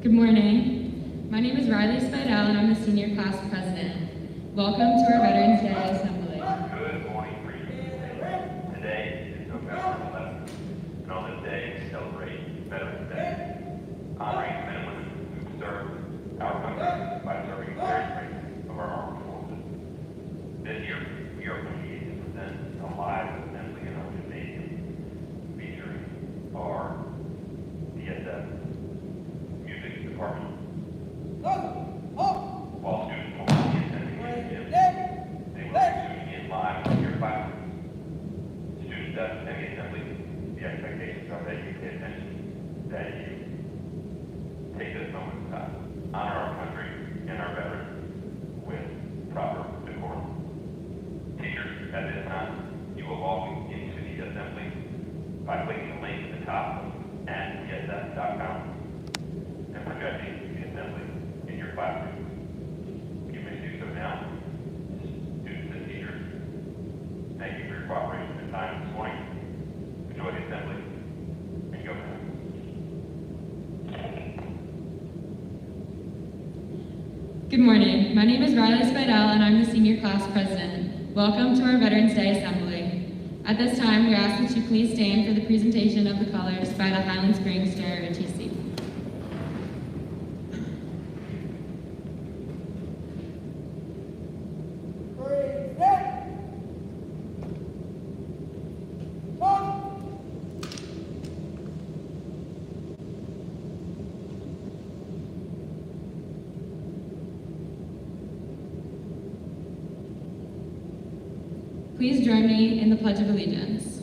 Good morning. My name is Riley Spidell, and I'm the senior class president. Welcome to our Veterans Day Assembly. Good morning, Freedom. Today is November 11th, and on this day we celebrate Veterans Day, honoring men and women who served our country by serving in various ranks of our armed forces. This year, we are pleased to present a live assembly in our gymnasium featuring our DSF music department. While students will be attending the gym, they will be tuning in live with your classes. Students at the assembly, the expectations are that you pay attention, that you take this moment to honor our country and our veterans with proper decorum. Teachers, at this time, you will log into the assembly by clicking the link at the top at dsf.com and projecting the assembly in your classroom. You may do so now. Students and teachers, thank you for your cooperation and time this morning. Enjoy the assembly and go home. Good morning. My name is Riley Spidell, and I'm the senior class president. Welcome to our Veterans Day Assembly. At this time, we ask that you please stand for the presentation of the colors by the Highland Springs JROTC. Please join me in the Pledge of Allegiance.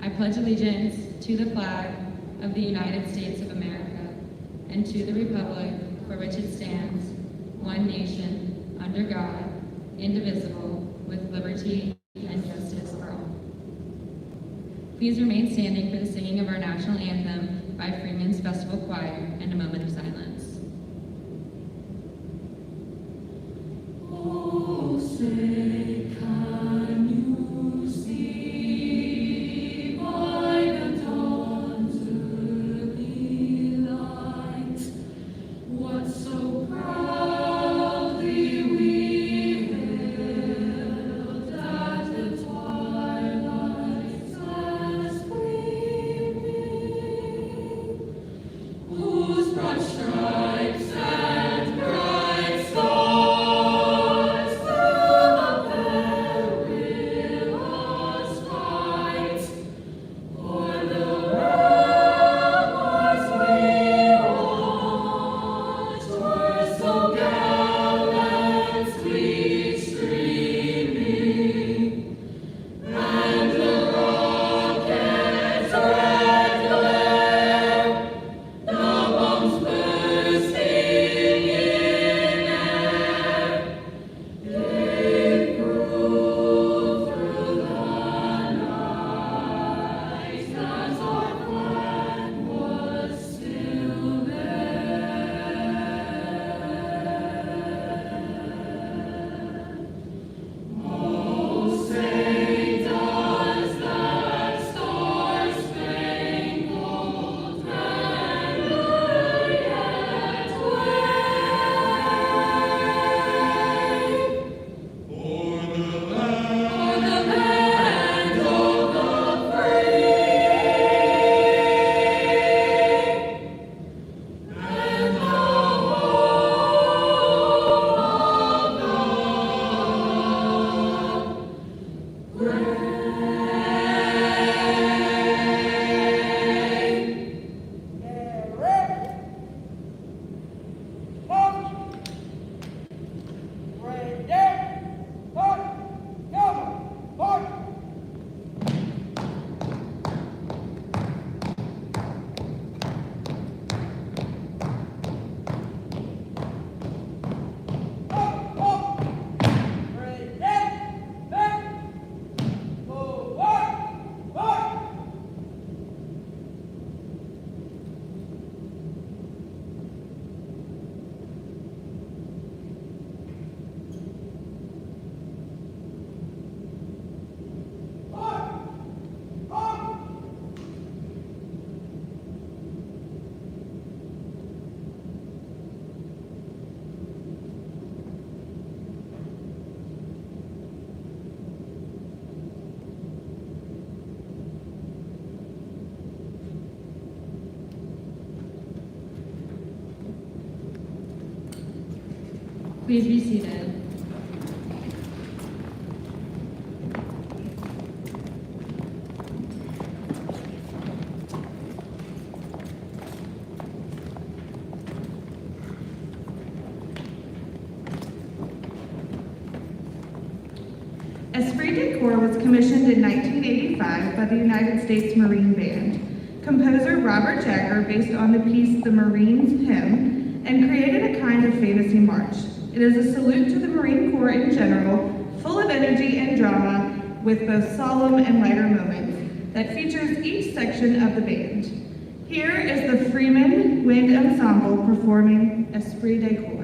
I pledge allegiance to the flag of the United States of America and to the republic for which it stands, one nation, under God, indivisible, with liberty and justice for all. Please remain standing for the singing of our national anthem by Freeman's Festival Choir and a moment of silence. Oh, say, can you see by the dawn's early light what so proudly we hailed at the twilight's last gleaming, whose broad stripes and bright stars through the perilous fight o'er the ramparts we watched were so gallantly streaming, and the rocket's red glare, the bombs bursting in air, they proved through the night that our flag was still there. Oh, say does that star-spangled banner yet wave? O'er the land of the free and the home of the brave. Please be seated. Esprit de Corps was commissioned in 1985 by the United States Marine Band. Composer Robert Jagger based on the piece The Marines Hymn and created a kind of fantasy march. It is a salute to the Marine Corps in general, full of energy and drama, with both solemn and lighter moments, that features each section of the band. Here is the Freeman Wind Ensemble performing Esprit de Corps.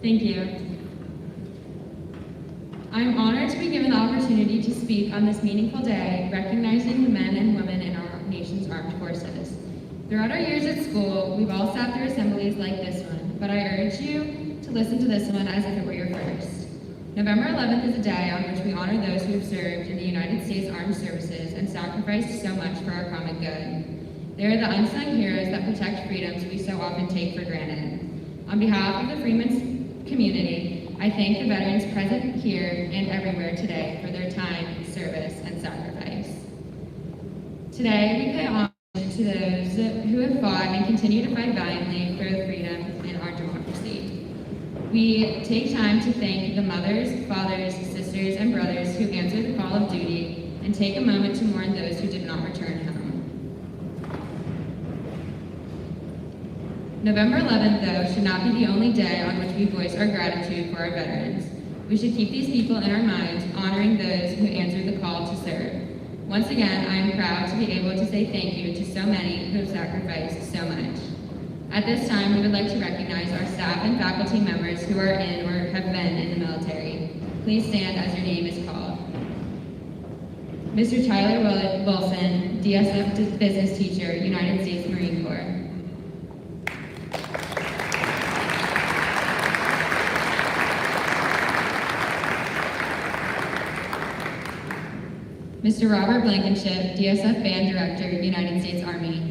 Thank you. I'm honored to be given the opportunity to speak on this meaningful day, recognizing the men and women in our nation's armed forces. Throughout our years at school, we've all sat through assemblies like this one, but I urge you to listen to this one as if it were your first. November 11th is a day on which we honor those who have served in the United States Armed Services and sacrificed so much for our common good. They are the unsung heroes that protect freedoms we so often take for granted. On behalf of the Freeman's community, I thank the veterans present here and everywhere today for their time, service, and sacrifice. Today, we pay homage to those who have fought and continue to fight valiantly for the freedom in our democracy. We take time to thank the mothers, fathers, sisters, and brothers who answered the call of duty and take a moment to mourn those who did not return home. November 11th, though, should not be the only day on which we voice our gratitude for our veterans. We should keep these people in our minds, honoring those who answered the call to serve. Once again, I am proud to be able to say thank you to so many who have sacrificed so much. At this time, we would like to recognize our staff and faculty members who are in or have been in the military. Please stand as your name is called. Mr. Tyler Wilson, DSF Business Teacher, United States Marine Corps. Mr. Robert Blankenship, DSF Band Director, United States Army.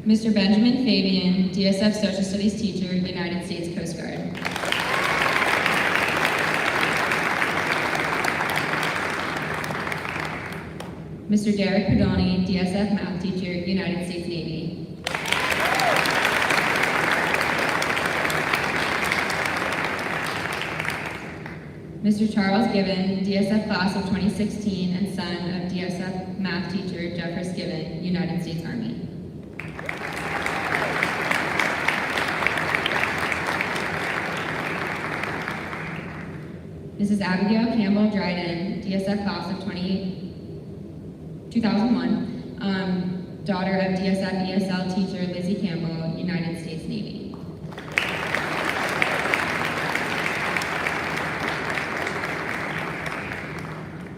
Mr. Benjamin Fabian, DSF Social Studies Teacher, United States Coast Guard. Mr. Derek Pedoni, DSF Math Teacher, United States Navy. Mr. Charles Gibbon, DSF Class of 2016 and son of DSF Math Teacher Jeffress Gibbon, United States Army. Mrs. Abigail Campbell Dryden, DSF Class of 2001, daughter of DSF ESL Teacher Lizzie Campbell, United States Navy.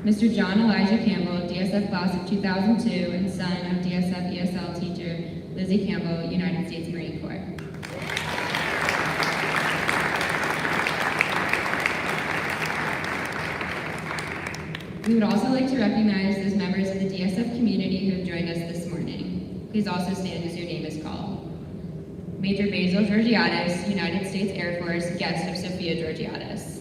Mr. John Elijah Campbell, DSF Class of 2002 and son of DSF ESL Teacher Lizzie Campbell, United States Marine Corps. We would also like to recognize those members of the DSF community who have joined us this morning. Please also stand as your name is called. Major Basil Georgiadis, United States Air Force, guest of Sophia Georgiadis.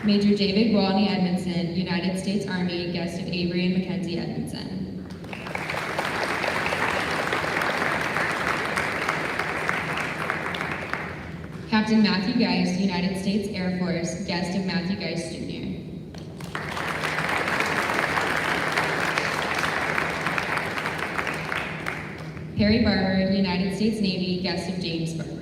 Major David Gwalney Edmondson, United States Army, guest of Avery and Mackenzie Edmondson. Captain Matthew Geist, United States Air Force, guest of Matthew Geist Jr. Perry Barber, United States Navy, guest of James Barber.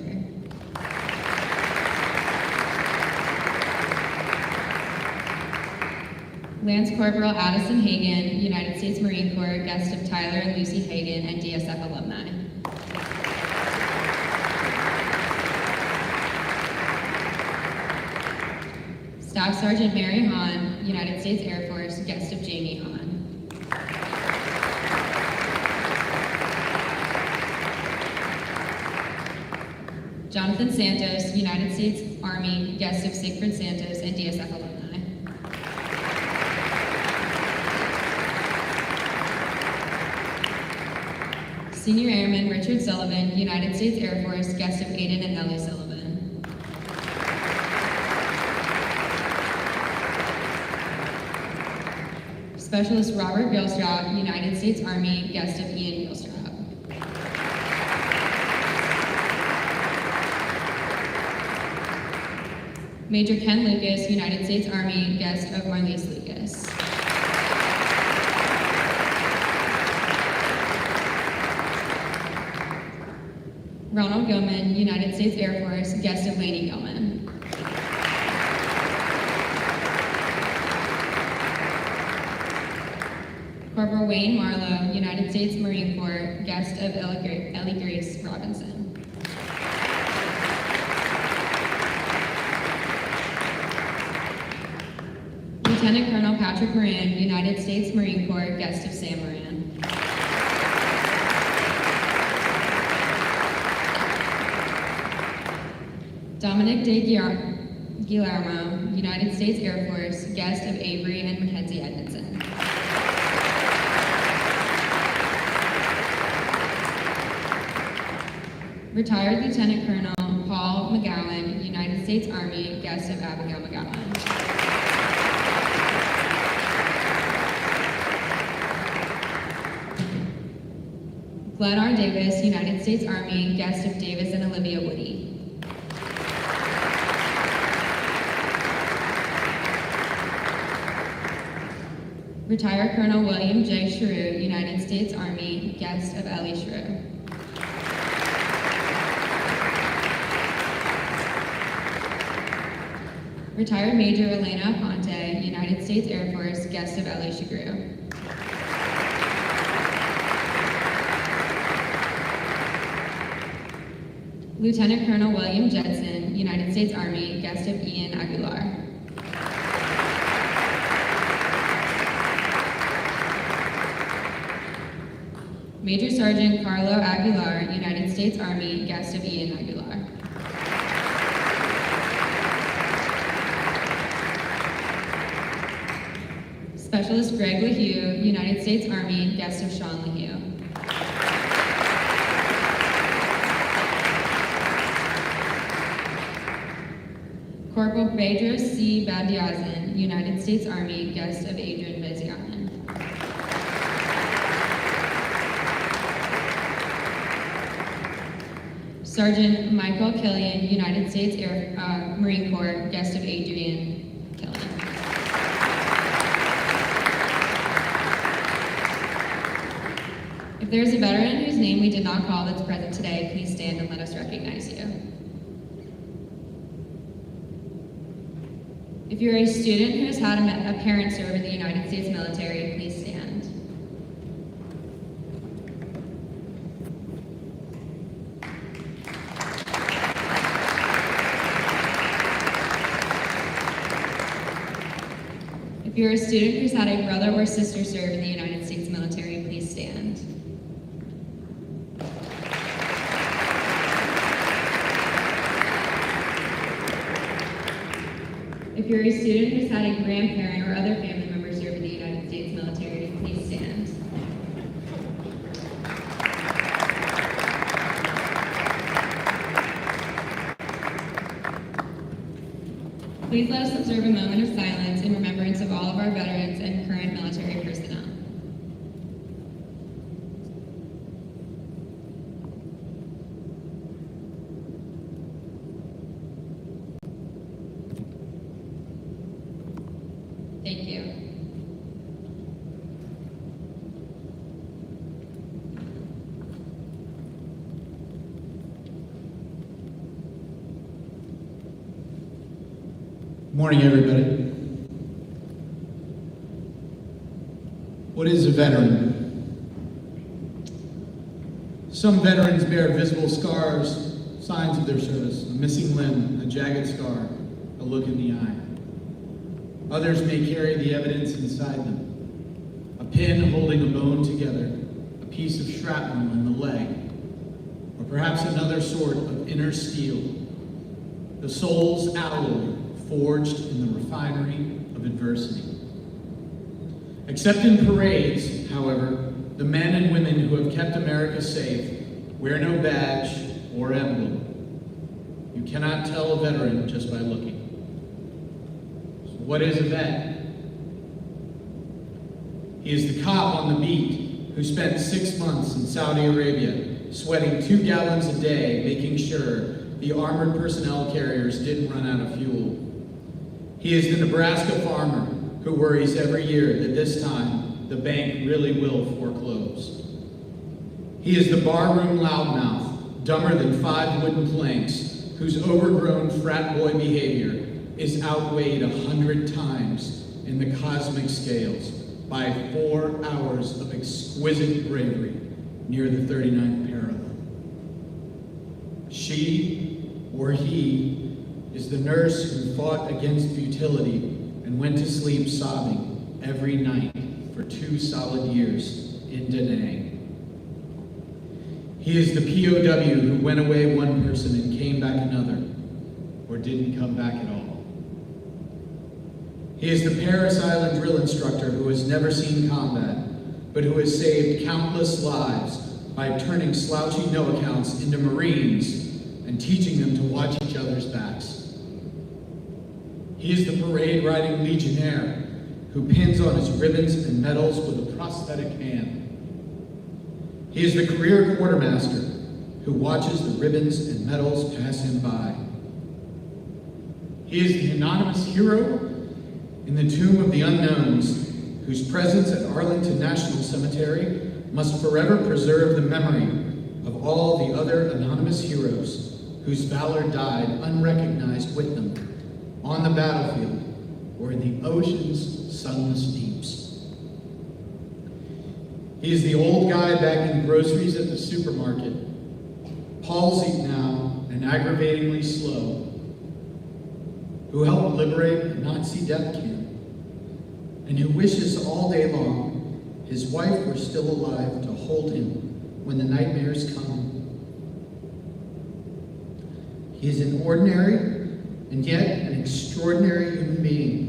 Lance Corporal Addison Hagan, United States Marine Corps, guest of Tyler and Lucy Hagan and DSF alumni. Staff Sergeant Mary Hahn, United States Air Force, guest of Jamie Hahn. Jonathan Santos, United States Army, guest of Sigfrid Santos and DSF alumni. Senior Airman Richard Sullivan, United States Air Force, guest of Aiden and Ellie Sullivan. Specialist Robert Gilstrap, United States Army, guest of Ian Gilstrap. Major Ken Lucas, United States Army, guest of Marlise Lucas. Ronald Gilman, United States Air Force, guest of Laney Gilman. Corporal Wayne Marlowe, United States Marine Corps, guest of Ellie Grace Robinson. Lieutenant Colonel Patrick Moran, United States Marine Corps, guest of Sam Moran. Dominic De Guillermo, United States Air Force, guest of Avery and Mackenzie Edmondson. Retired Lieutenant Colonel Paul McGowan, United States Army, guest of Abigail McGowan. Glenn R. Davis, United States Army, guest of Davis and Olivia Woody. Retired Colonel William J. Shrew, United States Army, guest of Ellie Shrew. Retired Major Elena Aponte, United States Air Force, guest of Ellie Shrew. Lieutenant Colonel William Jetson, United States Army, guest of Ian Aguilar. Major Sergeant Carlo Aguilar, United States Army, guest of Ian Aguilar. Specialist Greg LeHue, United States Army, guest of Sean LeHue. Corporal Bedros C. Badiazin, United States Army, guest of Adrian Bezianen. Sergeant Michael Killian, United States Marine Corps, guest of Adrian Killian. If there is a veteran whose name we did not call that's present today, please stand and let us recognize you. If you're a student who has had a parent serve in the United States military, please stand. If you're a student who's had a brother or sister serve in the United States military, please stand. If you're a student who's had a grandparent or other family member serve in the United States military, please stand. Please let us observe a moment of silence in remembrance of all of our veterans and current military personnel. Thank you. Morning, everybody. What is a veteran? Some veterans bear visible scars, signs of their service, a missing limb, a jagged scar, a look in the eye. Others may carry the evidence inside them, a pin holding a bone together, a piece of shrapnel in the leg, or perhaps another sort of inner steel, the soul's alloy forged in the refinery of adversity. Except in parades, however, the men and women who have kept America safe wear no badge or emblem. You cannot tell a veteran just by looking. So what is a vet? He is the cop on the beat who spent 6 months in Saudi Arabia sweating 2 gallons a day making sure the armored personnel carriers didn't run out of fuel. He is the Nebraska farmer who worries every year that this time the bank really will foreclose. He is the barroom loudmouth, dumber than 5 wooden planks, whose overgrown frat boy behavior is outweighed 100 times in the cosmic scales by 4 hours of exquisite bravery near the 39th parallel. She, or he, is the nurse who fought against futility and went to sleep sobbing every night for 2 solid years in Da Nang. He is the POW who went away one person and came back another, or didn't come back at all. He is the Paris Island drill instructor who has never seen combat, but who has saved countless lives by turning slouchy no-accounts into Marines and teaching them to watch each other's backs. He is the parade-riding legionnaire who pins on his ribbons and medals with a prosthetic hand. He is the career quartermaster who watches the ribbons and medals pass him by. He is the anonymous hero in the tomb of the unknowns, whose presence at Arlington National Cemetery must forever preserve the memory of all the other anonymous heroes whose valor died unrecognized with them on the battlefield or in the ocean's sunless deeps. He is the old guy bagging groceries at the supermarket, palsied now and aggravatingly slow, who helped liberate a Nazi death camp, and who wishes all day long his wife were still alive to hold him when the nightmares come. He is an ordinary and yet an extraordinary human being,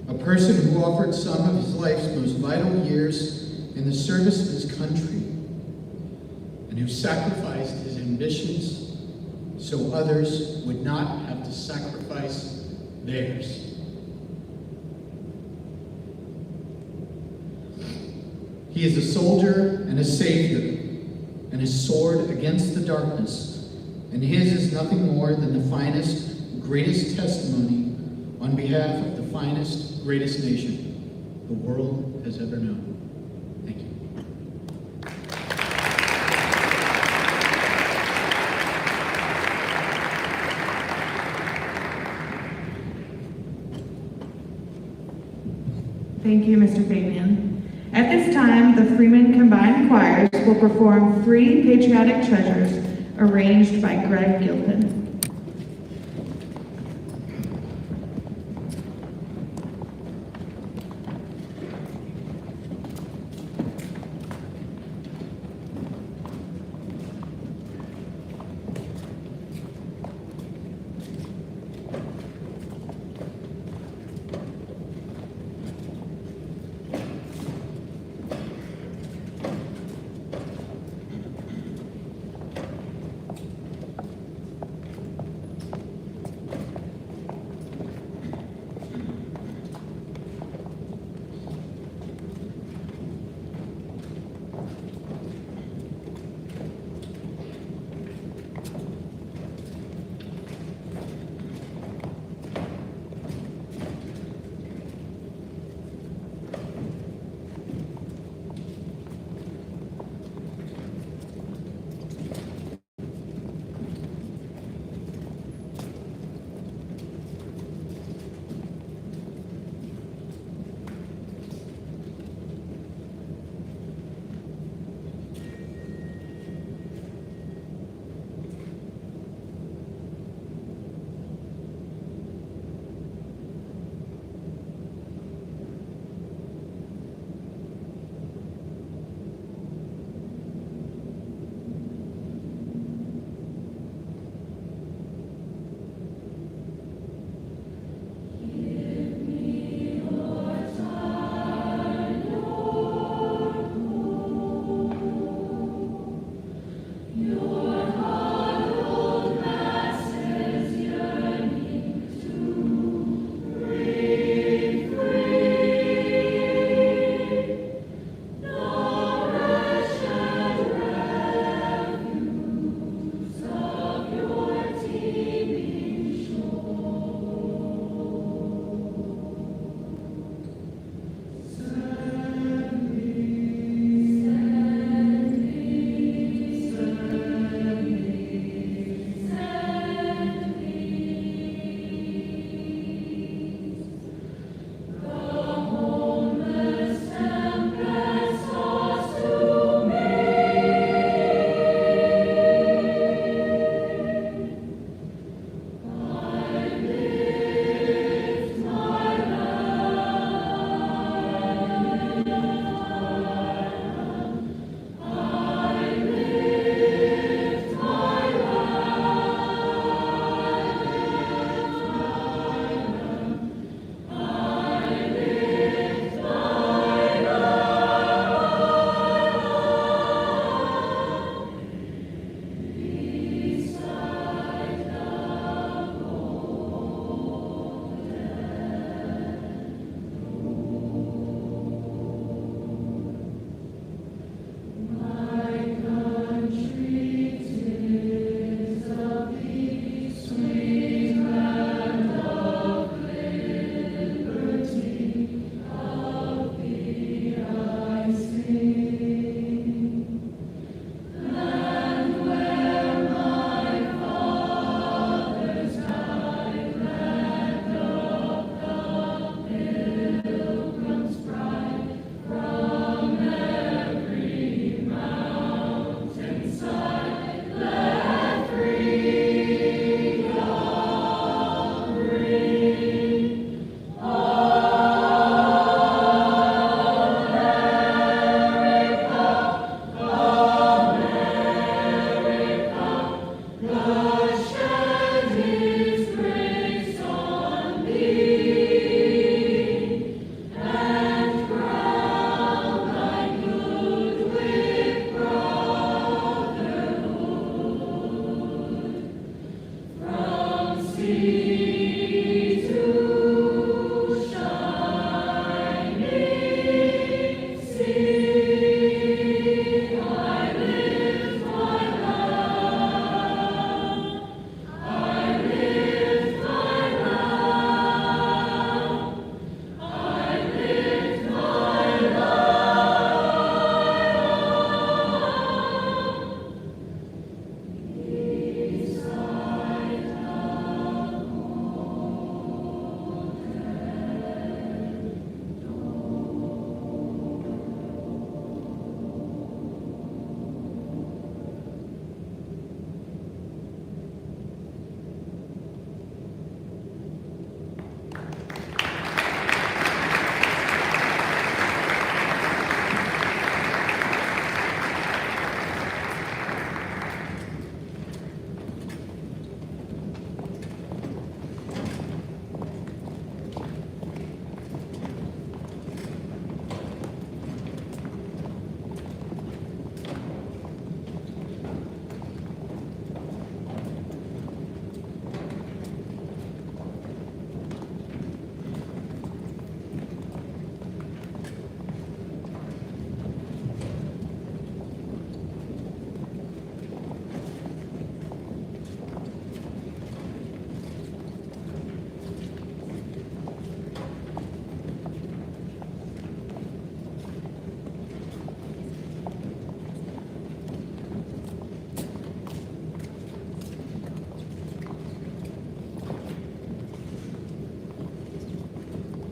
a person who offered some of his life's most vital years in the service of his country, and who sacrificed his ambitions so others would not have to sacrifice theirs. He is a soldier and a savior, and his sword against the darkness, and his is nothing more than the finest, greatest testimony on behalf of the finest, greatest nation the world has ever known. Thank you. Thank you, Mr. Fabian. At this time, the Freeman Combined Choirs will perform 3 patriotic treasures arranged by Greg Gilpin.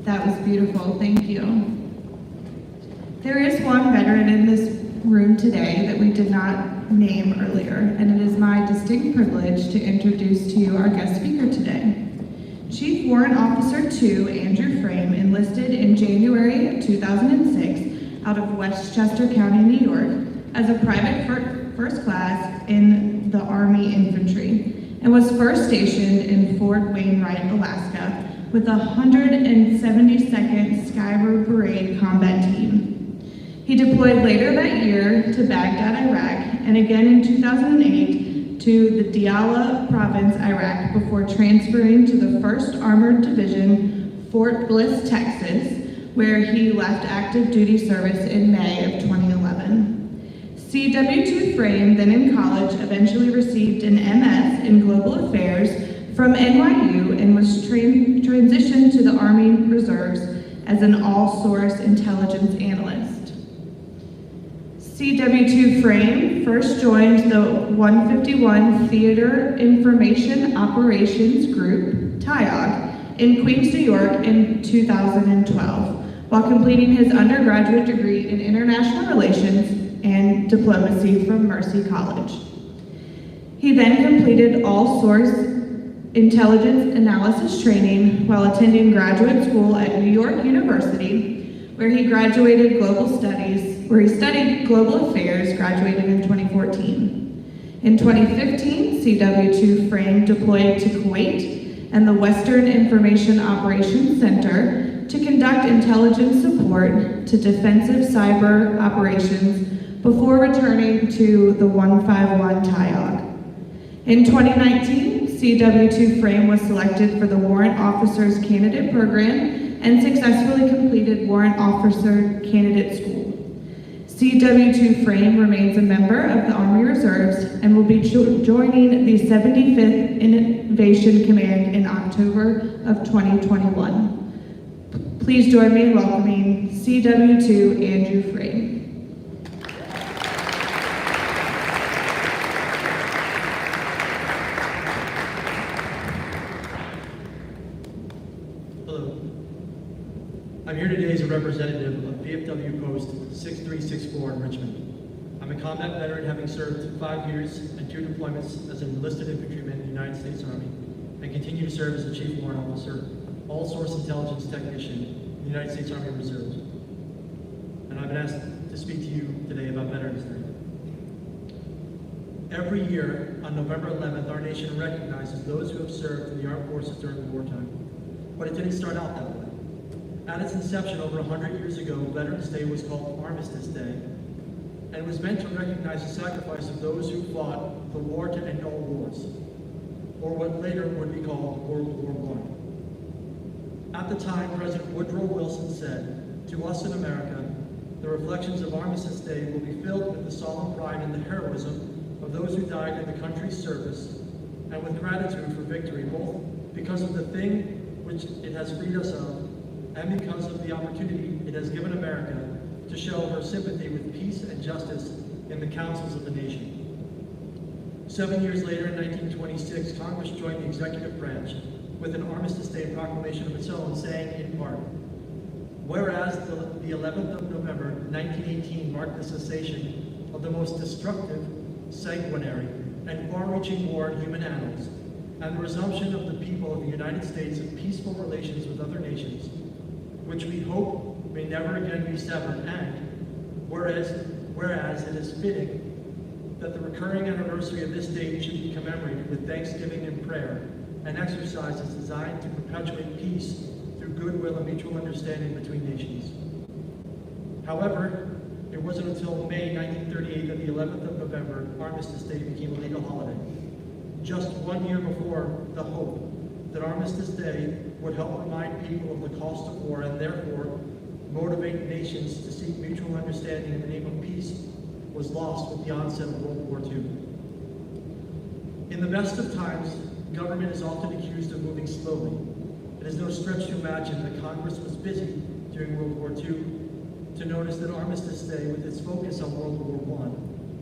That was beautiful, thank you. There is one veteran in this room today that we did not name earlier, and it is my distinct privilege to introduce to you our guest speaker today. Chief Warrant Officer 2, Andrew Frame, enlisted in January of 2006 out of Westchester County, New York, as a private first class in the Army Infantry, and was first stationed in Fort Wainwright, Alaska, with the 172nd Skyward Brigade Combat Team. He deployed later that year to Baghdad, Iraq, and again in 2008 to the Diyala Province, Iraq, before transferring to the 1st Armored Division, Fort Bliss, Texas, where he left active duty service in May of 2011. CW2 Frame, then in college, eventually received an MS in Global Affairs from NYU and was transitioned to the Army Reserves as an all-source intelligence analyst. CW2 Frame first joined the 151 Theater Information Operations Group, TIOG, in Queens, New York in 2012, while completing his undergraduate degree in International Relations and Diplomacy from Mercy College. He then completed all-source intelligence analysis training while attending graduate school at New York University, where he studied global affairs, graduated in 2014. In 2015, CW2 Frame deployed to Kuwait and the Western Information Operations Center to conduct intelligence support to defensive cyber operations before returning to the 151 TIOG. In 2019, CW2 Frame was selected for the Warrant Officers Candidate Program and successfully completed Warrant Officer Candidate School. CW2 Frame remains a member of the Army Reserves and will be joining the 75th Innovation Command in October of 2021. Please join me in welcoming CW2 Andrew Frame. I'm here today as a representative of VFW Post 6364 in Richmond. I'm a combat veteran, having served 5 years and 2 deployments as an enlisted infantryman in the United States Army, and continue to serve as the Chief Warrant Officer, all-source intelligence technician in the United States Army Reserves. And I've been asked to speak to you today about Veterans Day. Every year, on November 11th, our nation recognizes those who have served in the armed forces during the wartime. But it didn't start out that way. At its inception over 100 years ago, Veterans Day was called Armistice Day, and it was meant to recognize the sacrifice of those who fought the war to end all wars, or what later would be called World War I. At the time, President Woodrow Wilson said, "To us in America, the reflections of Armistice Day will be filled with the solemn pride and the heroism of those who died in the country's service, and with gratitude for victory, both because of the thing which it has freed us of, and because of the opportunity it has given America to show her sympathy with peace and justice in the councils of the nation." 7 years later, in 1926, Congress joined the executive branch with an Armistice Day proclamation of its own, saying in part, "Whereas the 11th of November, 1918 marked the cessation of the most destructive, sanguinary, and far-reaching war in human annals, and the resumption of the people of the United States of peaceful relations with other nations, which we hope may never again be severed, and whereas it is fitting that the recurring anniversary of this date should be commemorated with thanksgiving and prayer, and exercises designed to perpetuate peace through goodwill and mutual understanding between nations." However, it wasn't until May 1938 that the 11th of November, Armistice Day, became a legal holiday. Just 1 year before the hope that Armistice Day would help remind people of the cost of war and therefore motivate nations to seek mutual understanding in the name of peace was lost with the onset of World War II. In the best of times, government is often accused of moving slowly. It is no stretch to imagine that Congress was busy during World War II to notice that Armistice Day, with its focus on World War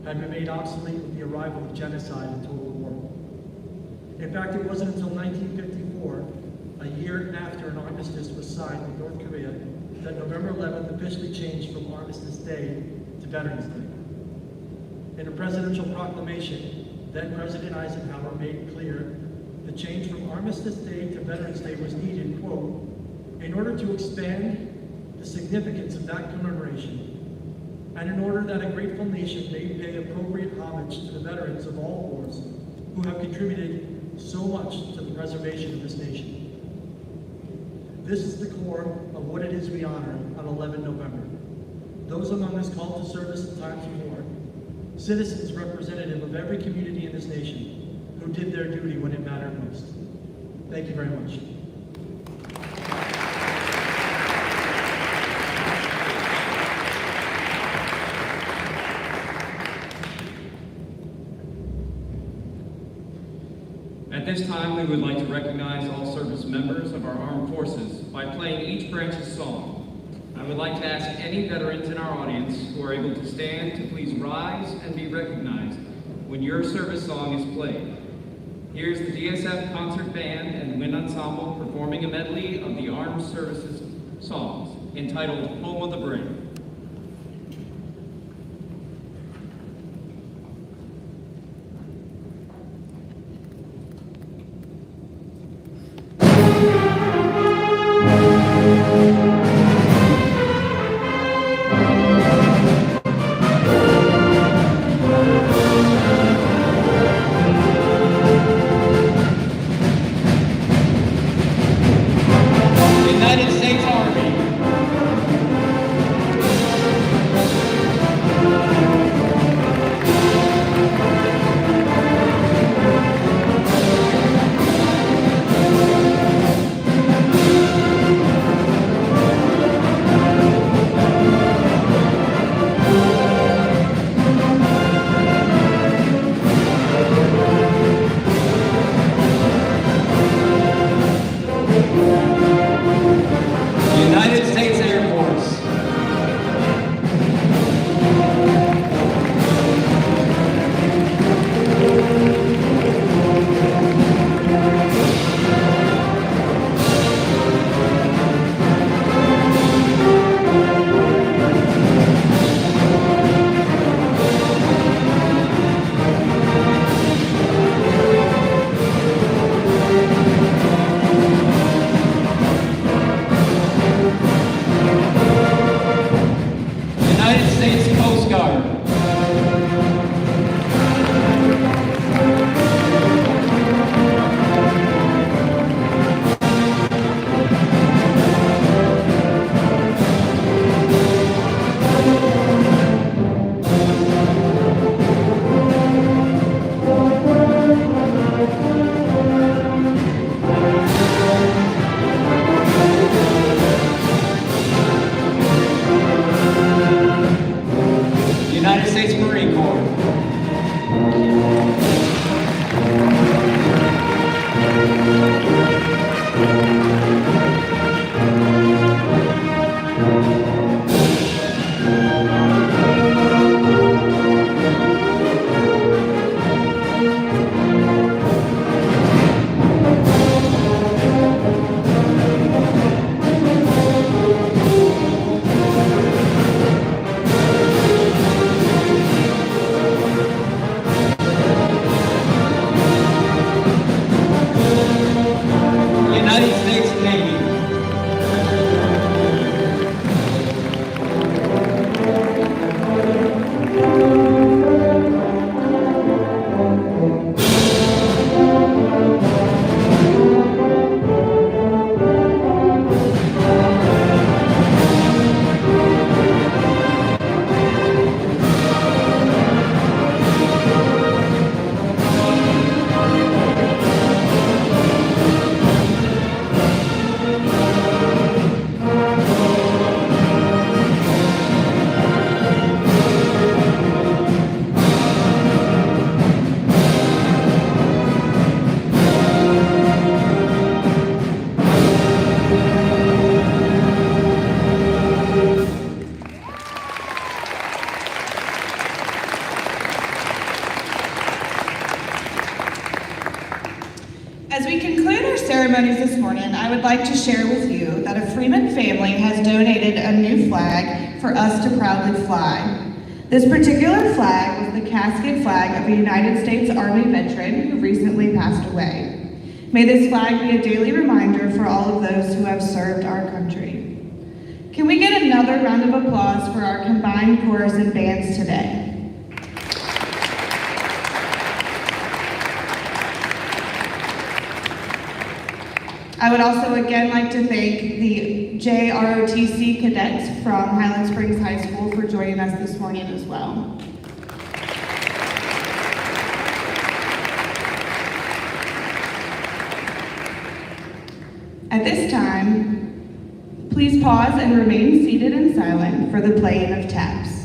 I, had been made obsolete with the arrival of genocide and total war. In fact, it wasn't until 1954, a year after an armistice armistice was signed with North Korea that November 11th officially changed from Armistice Day to Veterans Day. In a presidential proclamation, then President Eisenhower made clear the change from Armistice Day to Veterans Day was needed, quote, in order to expand the significance of that commemoration, and in order that a grateful nation may pay appropriate homage to the veterans of all wars who have contributed so much to the preservation of this nation. This is the core of what it is we honor on 11 November. Those among us called to service in times of war, citizens representative of every community in this nation who did their duty when it mattered most. Thank you very much. At this time, we would like to recognize all service members of our armed forces by playing each branch's song. I would like to ask any veterans in our audience who are able to stand to please rise and be recognized when your service song is played. Here's the DSF Concert Band and Wind Ensemble performing a medley of the Armed Services songs entitled Home of the Brave. United States Army. morning, I would like to share with you that a Freeman family has donated a new flag for us to proudly fly. This particular flag was the casket flag of a United States Army veteran who recently passed away. May this flag be a daily reminder for all of those who have served our country. Can we get another round of applause for our combined chorus and bands today? I would also again like to thank the JROTC cadets from Highland Springs High School for joining us this morning as well. At this time, please pause and remain seated and silent for the playing of taps.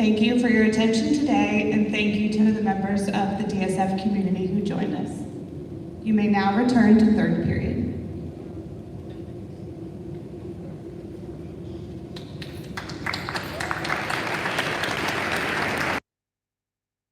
Thank you for your attention today, and thank you to the members of the DSF community who joined us. You may now return to third period.